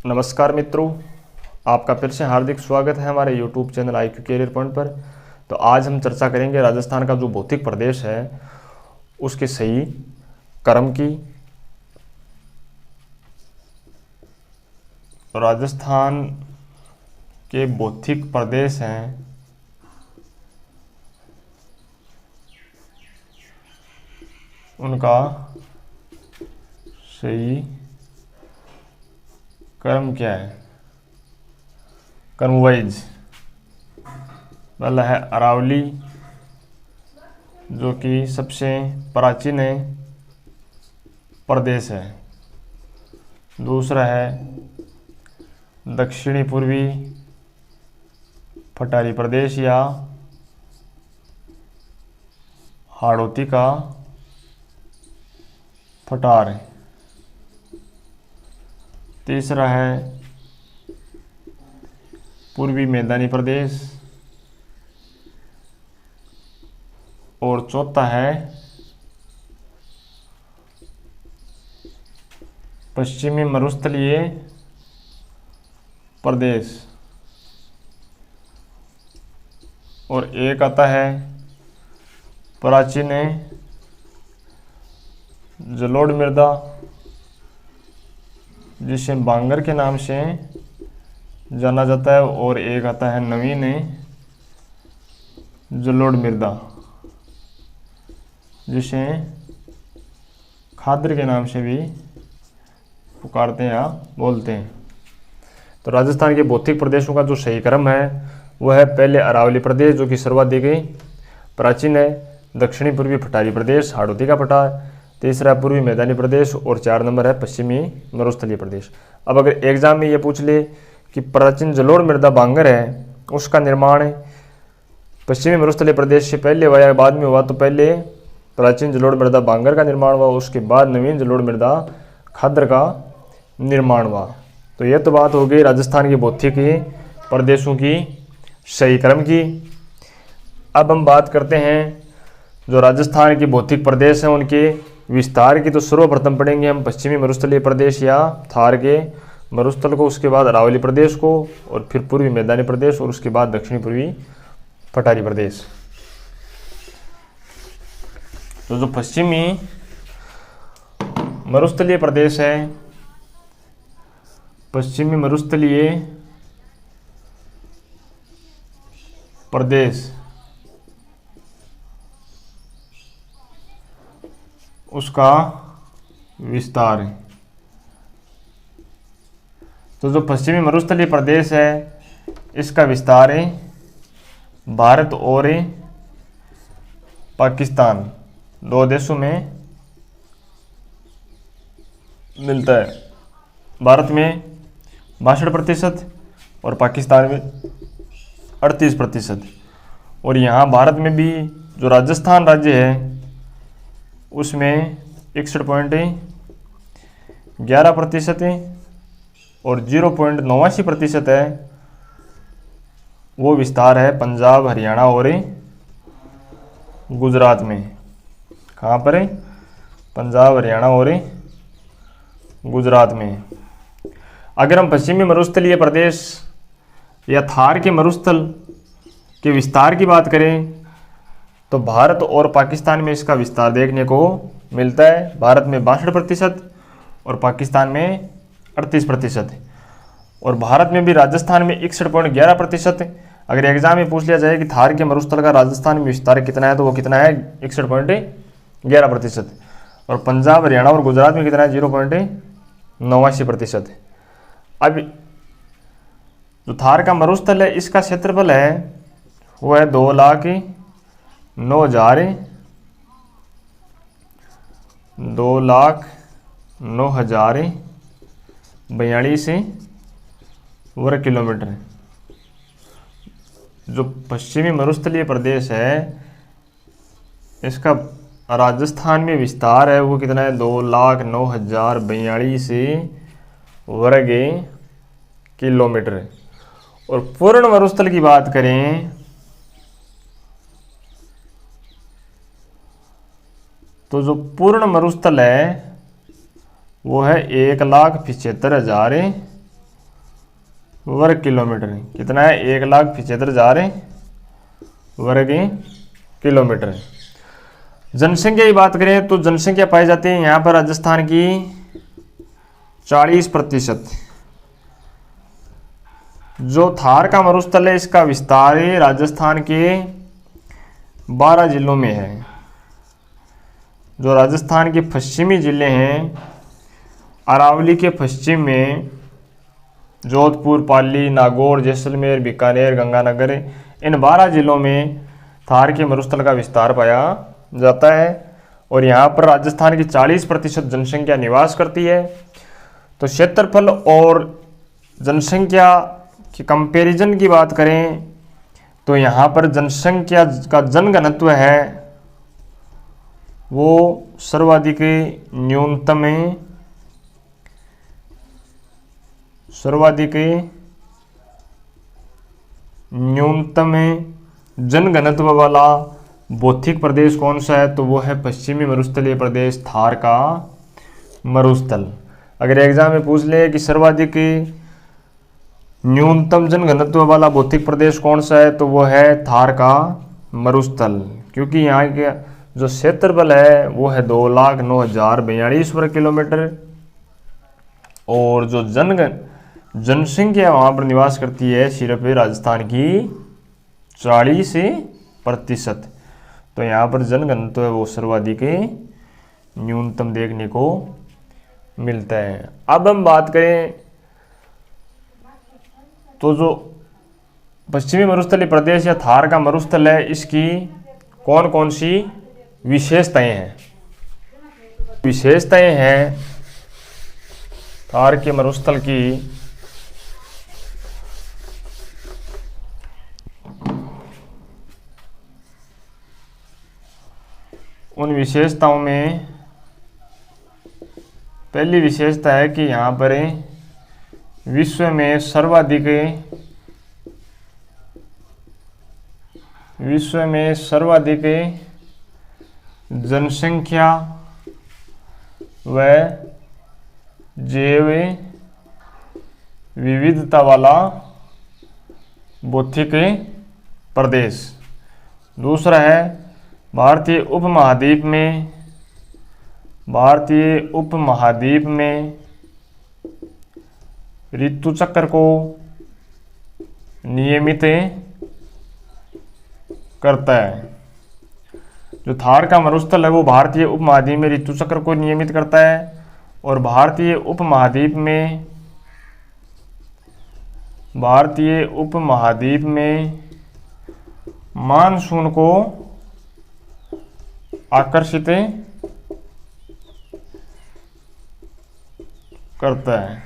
नमस्कार मित्रों, आपका फिर से हार्दिक स्वागत है हमारे YouTube channel IQ career point पर। तो आज हम चर्चा करेंगे राजस्थान का जो भौतिक प्रदेश है उसके सही क्रम की। राजस्थान के भौतिक प्रदेश हैं उनका सही क्रम क्या है। क्रम वाइज पहला है अरावली, जो कि सबसे प्राचीन प्रदेश है। दूसरा है दक्षिणी पूर्वी पठारी प्रदेश या हाड़ौती का पठार। तीसरा है पूर्वी मैदानी प्रदेश और चौथा है पश्चिमी मरुस्थलीय प्रदेश और एक आता है प्राचीन जलोढ़ मृदा, जिसे बांगर के नाम से जाना जाता है, और एक आता है नवीन जलोढ़ मृदा, जिसे खाद्र के नाम से भी पुकारते हैं या बोलते हैं। तो राजस्थान के भौतिक प्रदेशों का जो सही क्रम है वह है पहले अरावली प्रदेश, जो कि सर्वाधिक प्राचीन है। दक्षिणी पूर्वी पठारी प्रदेश, हाड़ौती का पठार। तीसरा पूर्वी मैदानी प्रदेश और 4 नंबर है पश्चिमी मरुस्थलीय प्रदेश। अब अगर एग्जाम में ये पूछ ले कि प्राचीन जलोढ़ मृदा बांगर है, उसका निर्माण पश्चिमी मरुस्थलीय प्रदेश से पहले हुआ या बाद में हुआ, तो पहले प्राचीन जलोढ़ मृदा बांगर का निर्माण हुआ, उसके बाद नवीन जलोढ़ मृदा खाद्र का निर्माण हुआ। तो यह तो बात हो गई राजस्थान के भौतिक प्रदेशों की सही क्रम की। अब हम बात करते हैं जो राजस्थान के भौतिक प्रदेश हैं उनके विस्तार की। तो सर्वप्रथम पढ़ेंगे हम पश्चिमी मरुस्थलीय प्रदेश या थार के मरुस्थल को, उसके बाद अरावली प्रदेश को, और फिर पूर्वी मैदानी प्रदेश, और उसके बाद दक्षिणी पूर्वी पठारी प्रदेश। तो जो पश्चिमी मरुस्थलीय प्रदेश है, पश्चिमी मरुस्थलीय प्रदेश उसका विस्तार है। तो जो पश्चिमी मरुस्थलीय प्रदेश है इसका विस्तार है भारत और पाकिस्तान, 2 देशों में मिलता है। भारत में 62% और पाकिस्तान में 38%। और यहाँ भारत में भी जो राजस्थान राज्य है उसमें 61.11% और 0.89% है वो विस्तार है पंजाब, हरियाणा और गुजरात में। कहाँ पर है? पंजाब, हरियाणा और गुजरात में। अगर हम पश्चिमी मरुस्थलीय प्रदेश या थार के मरुस्थल के विस्तार की बात करें तो भारत और पाकिस्तान में इसका विस्तार देखने को मिलता है। भारत में 62% और पाकिस्तान में 38%। और भारत में भी राजस्थान में 61.11%। अगर एग्जाम में पूछ लिया जाए कि थार के मरुस्थल का राजस्थान में विस्तार कितना है, तो वो कितना है? 61.11%। और पंजाब, हरियाणा और गुजरात में कितना है? 0.89%। अब जो थार का मरुस्थल है इसका क्षेत्रफल है वो है 2,09,042 वर्ग किलोमीटर। जो पश्चिमी मरुस्थलीय प्रदेश है इसका राजस्थान में विस्तार है वो कितना है? 2,09,042 वर्ग किलोमीटर। और पूर्ण मरुस्थल की बात करें तो जो पूर्ण मरुस्थल है वो है 1,75,000 वर्ग किलोमीटर। कितना है? 1,75,000 वर्ग किलोमीटर। जनसंख्या की बात करें तो जनसंख्या पाई जाती है यहाँ पर राजस्थान की 40%। जो थार का मरुस्थल है इसका विस्तार राजस्थान के 12 जिलों में है। जो राजस्थान के पश्चिमी जिले हैं, अरावली के पश्चिम में जोधपुर, पाली, नागौर, जैसलमेर, बीकानेर, गंगानगर, इन 12 जिलों में थार के मरुस्थल का विस्तार पाया जाता है और यहाँ पर राजस्थान की 40% जनसंख्या निवास करती है। तो क्षेत्रफल और जनसंख्या की कंपैरिजन की बात करें तो यहाँ पर जनसंख्या का जनघनत्व है वो सर्वाधिक न्यूनतम जनघनत्व वाला भौतिक प्रदेश कौन सा है? तो वो है पश्चिमी मरुस्थलीय प्रदेश, थार का मरुस्थल। अगर एग्जाम में पूछ ले कि सर्वाधिक न्यूनतम जनघनत्व वाला भौतिक प्रदेश कौन सा है? तो वो है थार का मरुस्थल, क्योंकि यहाँ के जो क्षेत्रफल है वो है 2,09,042 वर्ग किलोमीटर और जो जनसंख्या वहाँ पर निवास करती है सिर्फ राजस्थान की 40%। तो यहाँ पर जनघनत्व है वो सर्वाधिक न्यूनतम देखने को मिलता है। अब हम बात करें तो जो पश्चिमी मरुस्थलीय प्रदेश या थार का मरुस्थल है इसकी कौन कौन सी विशेषताएं हैं? विशेषताएं हैं थार के मरुस्थल की उन विशेषताओं में पहली विशेषता है कि यहाँ पर विश्व में सर्वाधिक जनसंख्या व जैव विविधता वाला भौतिक प्रदेश। दूसरा है भारतीय उपमहाद्वीप में ऋतु चक्र को नियमित करता है। जो थार का मरुस्थल है वो भारतीय उपमहाद्वीप में ऋतु चक्र को नियमित करता है और भारतीय उपमहाद्वीप में मानसून को आकर्षित करता है।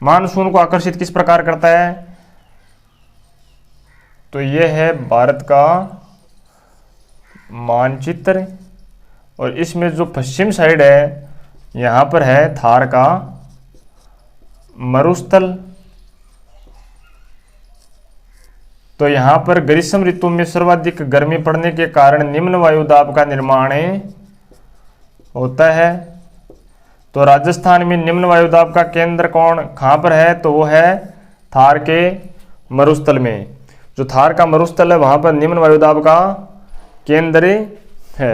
मानसून को आकर्षित किस प्रकार करता है? तो यह है भारत का मानचित्र और इसमें जो पश्चिम साइड है यहाँ पर है थार का मरुस्थल। तो यहाँ पर ग्रीष्म ऋतु में सर्वाधिक गर्मी पड़ने के कारण निम्न वायुदाब का निर्माण होता है। तो राजस्थान में निम्न वायुदाब का केंद्र कहाँ पर है? तो वो है थार के मरुस्थल में। जो थार का मरुस्थल है वहाँ पर निम्न वायुदाब का केंद्र है।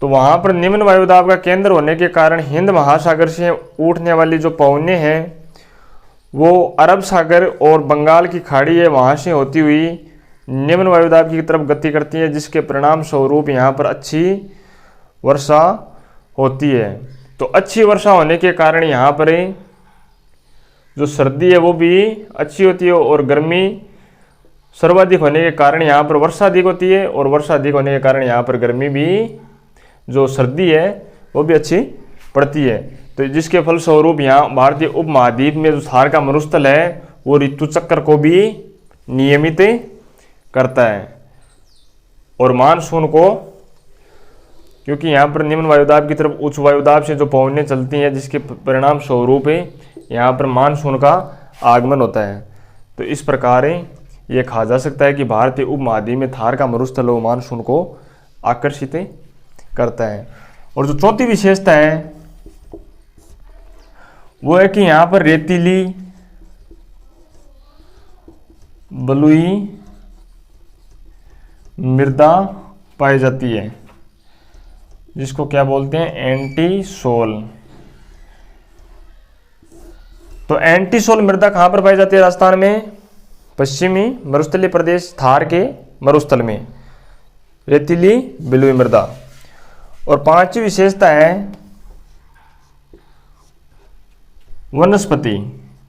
तो वहाँ पर निम्न वायुदाब का केंद्र होने के कारण हिंद महासागर से उठने वाली जो पवनें हैं वो अरब सागर और बंगाल की खाड़ी है वहाँ से होती हुई निम्न वायुदाब की तरफ गति करती है, जिसके परिणाम स्वरूप यहाँ पर अच्छी वर्षा होती है। तो अच्छी वर्षा होने के कारण यहाँ पर जो सर्दी है वो भी अच्छी होती है और गर्मी सर्वाधिक होने के कारण यहाँ पर वर्षा अधिक होती है और वर्षा अधिक होने के कारण यहाँ पर गर्मी भी जो सर्दी है वो भी अच्छी पड़ती है। तो जिसके फलस्वरूप यहाँ भारतीय उपमहाद्वीप में जो थार का मरुस्थल है वो ऋतु चक्र को भी नियमित करता है और मानसून को, क्योंकि यहाँ पर निम्न वायुदाब की तरफ उच्च वायुदाब से जो पवनें चलती हैं जिसके परिणाम स्वरूप यहाँ पर मानसून का आगमन होता है। तो इस प्रकार ये कहा जा सकता है कि भारतीय उपमहाद्वीप में थार का मरुस्थल वो मानसून को आकर्षित करता है। और जो चौथी विशेषता है वो है कि यहाँ पर रेतीली बलुई मृदा पाई जाती है, जिसको क्या बोलते हैं, एंटी सोल। तो एंटी सोल मृदा कहां पर पाई जाती है राजस्थान में? पश्चिमी मरुस्थलीय प्रदेश थार के मरुस्थल में रेतीली बलुई मृदा। और पांचवी विशेषता है वनस्पति।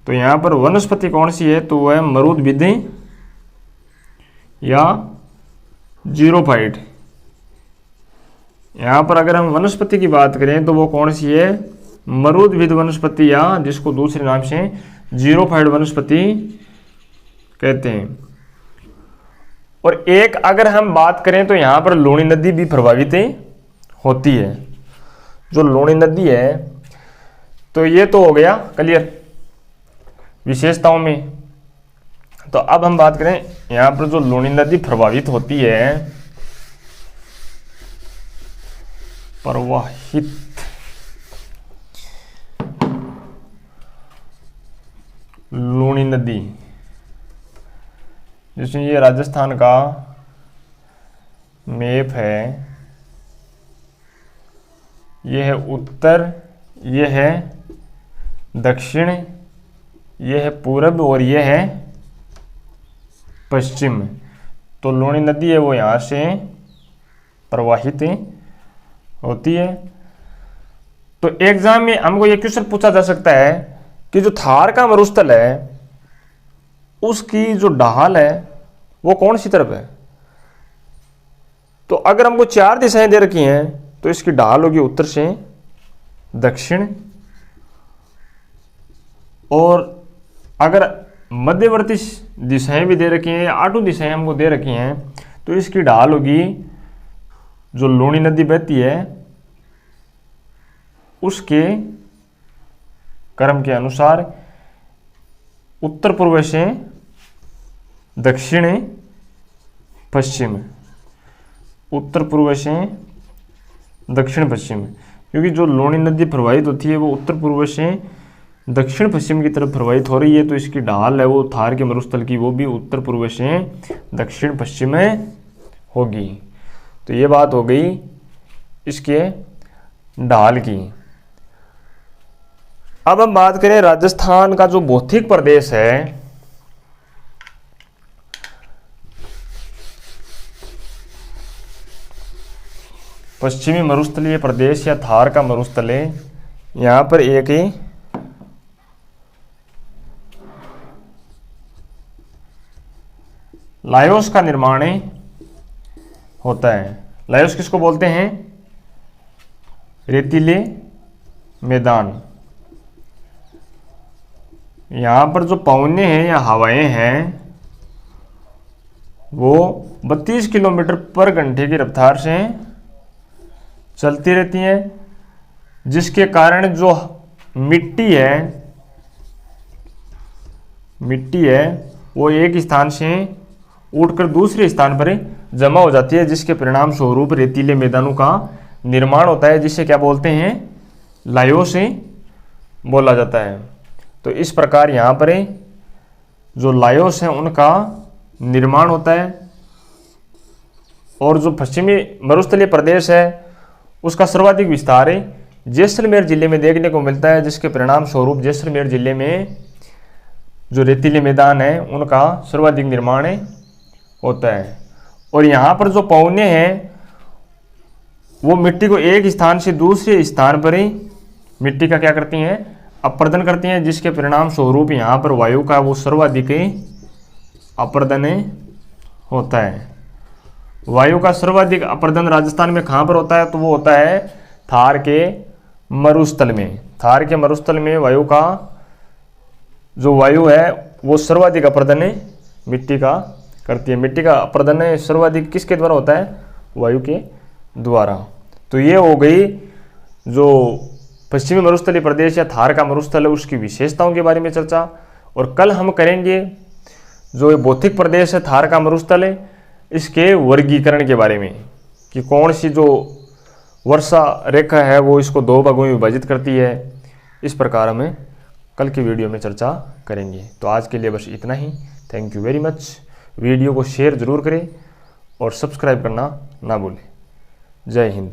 तो यहां पर वनस्पति कौन सी है? तो वह है मरुदभिद या जीरोफाइट। यहां पर अगर हम वनस्पति की बात करें तो वो कौन सी है? मरुदभिद वनस्पति, या जिसको दूसरे नाम से जीरोफाइट वनस्पति कहते हैं। और एक अगर हम बात करें तो यहां पर लूणी नदी भी प्रभावित होती है। जो लूणी नदी है, तो ये तो हो गया क्लियर विशेषताओं में। तो अब हम बात करें यहां पर जो लूणी नदी प्रभावित होती है, प्रवाहित लूणी नदी, जैसे ये राजस्थान का मैप है, ये है उत्तर, ये है दक्षिण, ये है पूरब और ये है पश्चिम। तो लूणी नदी है वो यहाँ से प्रवाहित होती है। तो एग्जाम में हमको ये क्वेश्चन पूछा जा सकता है कि जो थार का मरुस्थल है उसकी जो ढाल है वो कौन सी तरफ है? तो अगर हमको चार दिशाएं दे रखी हैं तो इसकी ढाल होगी उत्तर से दक्षिण, और अगर मध्यवर्ती दिशाएं भी दे रखी हैं या आठों दिशाएं हमको दे रखी हैं तो इसकी ढाल होगी, जो लूणी नदी बहती है उसके क्रम के अनुसार उत्तर पूर्व से दक्षिण पश्चिम, उत्तर पूर्व से दक्षिण पश्चिम। क्योंकि जो लूणी नदी प्रवाहित होती है वो उत्तर पूर्व से दक्षिण पश्चिम की तरफ प्रवाहित हो रही है, तो इसकी ढाल है वो थार के मरुस्थल की वो भी उत्तर पूर्व से दक्षिण पश्चिम में होगी। तो ये बात हो गई इसके ढाल की। अब हम बात करें राजस्थान का जो भौतिक प्रदेश है, पश्चिमी मरुस्थलीय प्रदेश या थार का मरुस्थल है। यहां पर एक ही लायोस का निर्माण होता है। लायोस किसको बोलते हैं? रेतीले मैदान। यहां पर जो पवने हैं या हवाएं हैं वो 32 किलोमीटर पर घंटे की रफ्तार से चलती रहती हैं, जिसके कारण जो मिट्टी है वो एक स्थान से उठकर दूसरे स्थान पर जमा हो जाती है, जिसके परिणाम स्वरूप रेतीले मैदानों का निर्माण होता है, जिसे क्या बोलते हैं? लायोस बोला जाता है। तो इस प्रकार यहाँ पर जो लायोस हैं उनका निर्माण होता है। और जो पश्चिमी मरुस्थलीय प्रदेश है उसका सर्वाधिक विस्तार जैसलमेर जिले में देखने को मिलता है, जिसके परिणाम स्वरूप जैसलमेर जिले में जो रेतीले मैदान है उनका सर्वाधिक निर्माण होता है। और यहाँ पर जो पवने हैं वो मिट्टी को एक स्थान से दूसरे स्थान पर ही मिट्टी का क्या करती हैं? अपर्दन करती हैं, जिसके परिणाम स्वरूप यहाँ पर वायु का वो सर्वाधिक अपर्दन होता है। वायु का सर्वाधिक अपर्दन राजस्थान में कहाँ पर होता है? तो वो होता है थार के मरुस्थल में। थार के मरुस्थल में वायु का जो वायु है वो सर्वाधिक अपर्दन मिट्टी का करती है। मिट्टी का अपर्दन सर्वाधिक किसके द्वारा होता है? वायु के द्वारा। तो ये हो गई जो पश्चिमी मरुस्थलीय प्रदेश या थार का मरुस्थल है उसकी विशेषताओं के बारे में चर्चा। और कल हम करेंगे जो भौतिक प्रदेश है थार का मरुस्थल है इसके वर्गीकरण के बारे में, कि कौन सी जो वर्षा रेखा है वो इसको दो भागों में विभाजित करती है। इस प्रकार हमें कल की वीडियो में चर्चा करेंगे। तो आज के लिए बस इतना ही। Thank you very much. Video को शेयर ज़रूर करें और सब्सक्राइब करना ना भूलें। जय हिंद।